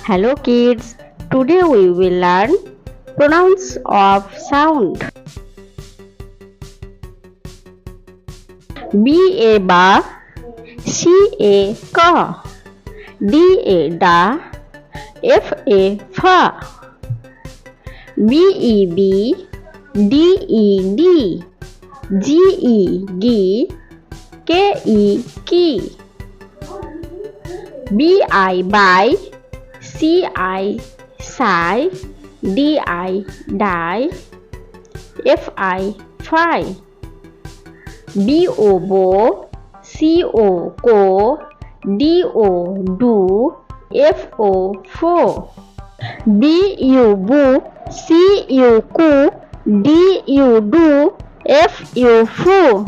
Hello kids, today we will learn pronouns of sound. B a ba, C a ka, D a da, F a fa, B e b, D e d, G e gi, K e ki, B I by, C I sigh, D I die, F I fry, B O bo, C O ko, D O do, F O fo, B U bu, C U ku, D U do, F U fu.